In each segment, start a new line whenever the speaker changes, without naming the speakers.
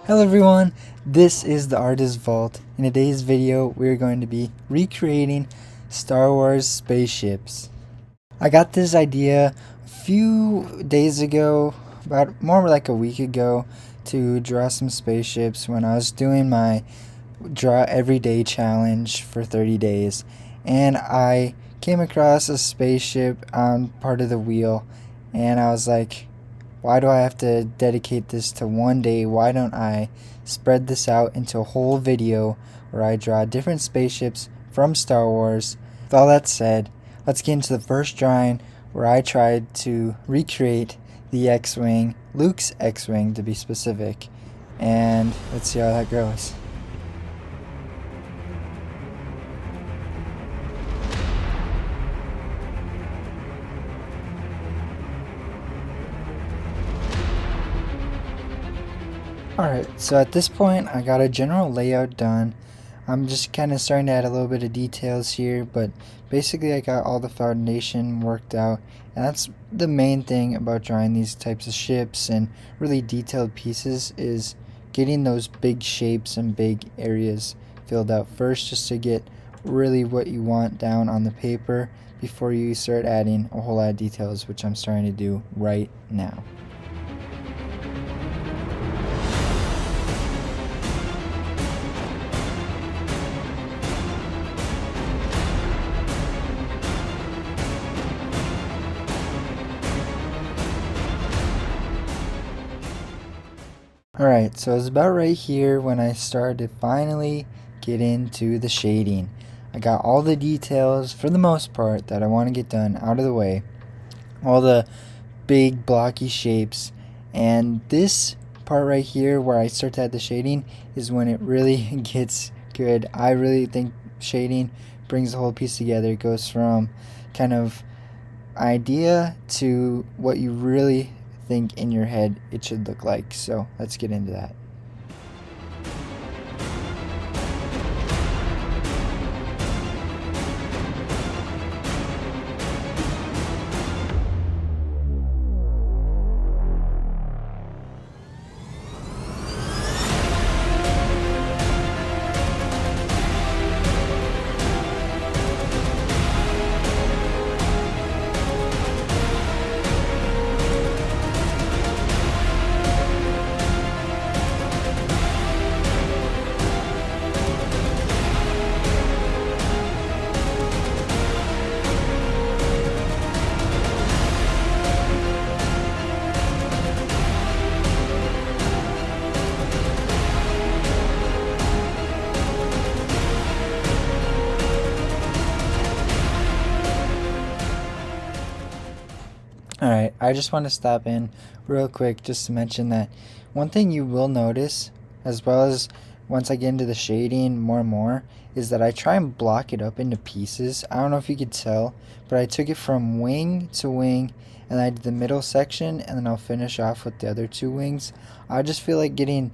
Hello everyone, this is the Artist Vault. In today's video, we're going to be recreating Star Wars spaceships. I got this idea a few days ago, about more like a week ago, to draw some spaceships when I was doing my draw everyday challenge for 30 days. And I came across a spaceship on part of the wheel, and I was like, why do I have to dedicate this to one day? Why don't I spread this out into a whole video where I draw different spaceships from Star Wars? With all that said, let's get into the first drawing where I tried to recreate the X-Wing, Luke's X-Wing to be specific, and let's see how that goes. Alright, so at this point I got a general layout done. I'm just kind of starting to add a little bit of details here, but basically I got all the foundation worked out, and that's the main thing about drawing these types of ships and really detailed pieces, is getting those big shapes and big areas filled out first, just to get really what you want down on the paper before you start adding a whole lot of details, which I'm starting to do right now. Alright, so it's about right here when I started to finally get into the shading. I got all the details, for the most part, that I want to get done out of the way. All the big blocky shapes. And this part right here where I start to add the shading is when it really gets good. I really think shading brings the whole piece together. It goes from kind of idea to what you really think in your head it should look like. So let's get into that. Alright, I just want to stop in real quick just to mention that one thing you will notice, as well as once I get into the shading more and more, is that I try and block it up into pieces. I don't know if you could tell, but I took it from wing to wing, and I did the middle section, and then I'll finish off with the other two wings. I just feel like getting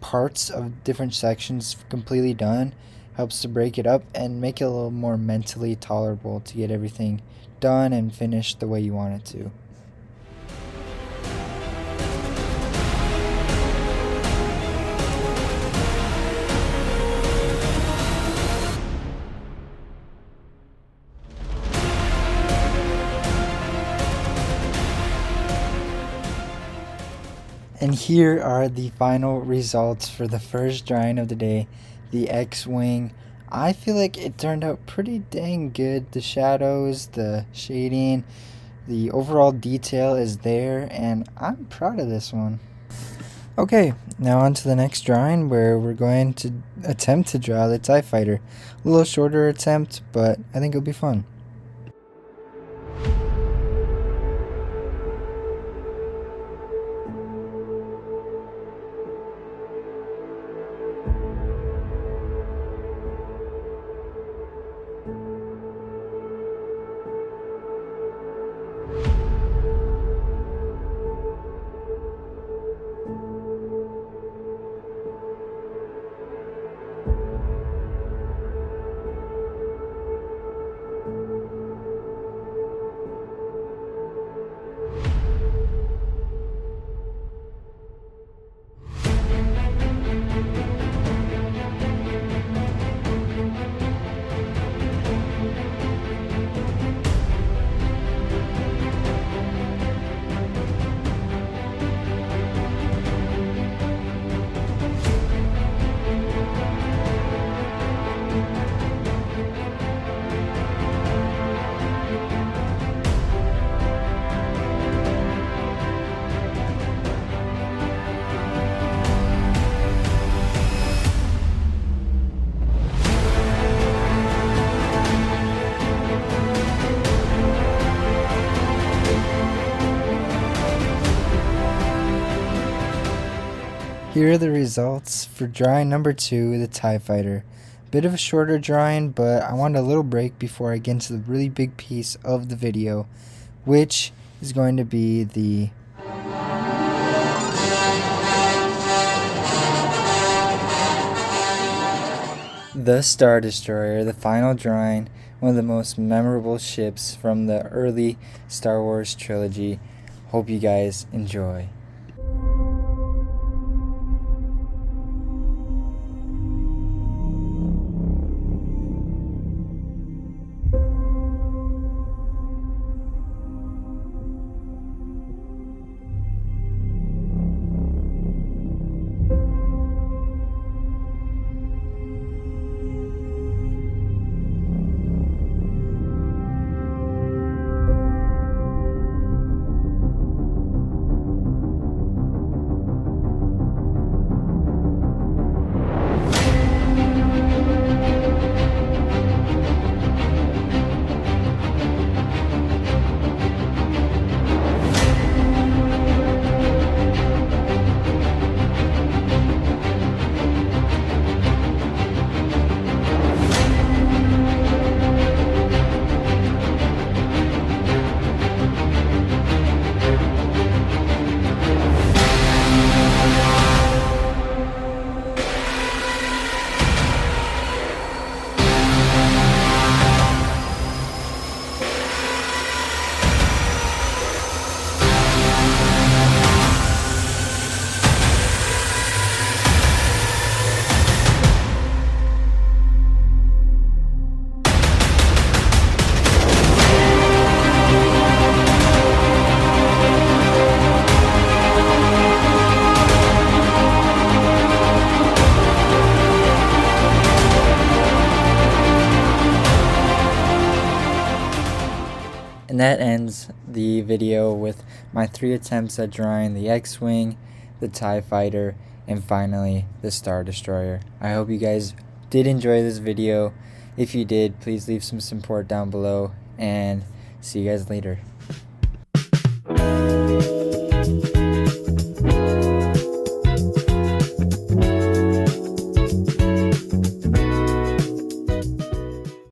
parts of different sections completely done helps to break it up and make it a little more mentally tolerable to get everything done and finished the way you want it to. And here are the final results for the first drawing of the day, the X-Wing. I feel like it turned out pretty dang good. The shadows, the shading, the overall detail is there, and I'm proud of this one. Okay, now on to the next drawing, where we're going to attempt to draw the TIE Fighter. A little shorter attempt, but I think it'll be fun. Here are the results for drawing number 2, the TIE Fighter. Bit of a shorter drawing, but I wanted a little break before I get into the really big piece of the video, which is going to be the Star Destroyer, the final drawing, one of the most memorable ships from the early Star Wars trilogy. Hope you guys enjoy. And that ends the video with my 3 attempts at drawing the X-Wing, the TIE Fighter, and finally the Star Destroyer. I hope you guys did enjoy this video. If you did, please leave some support down below, and see you guys later.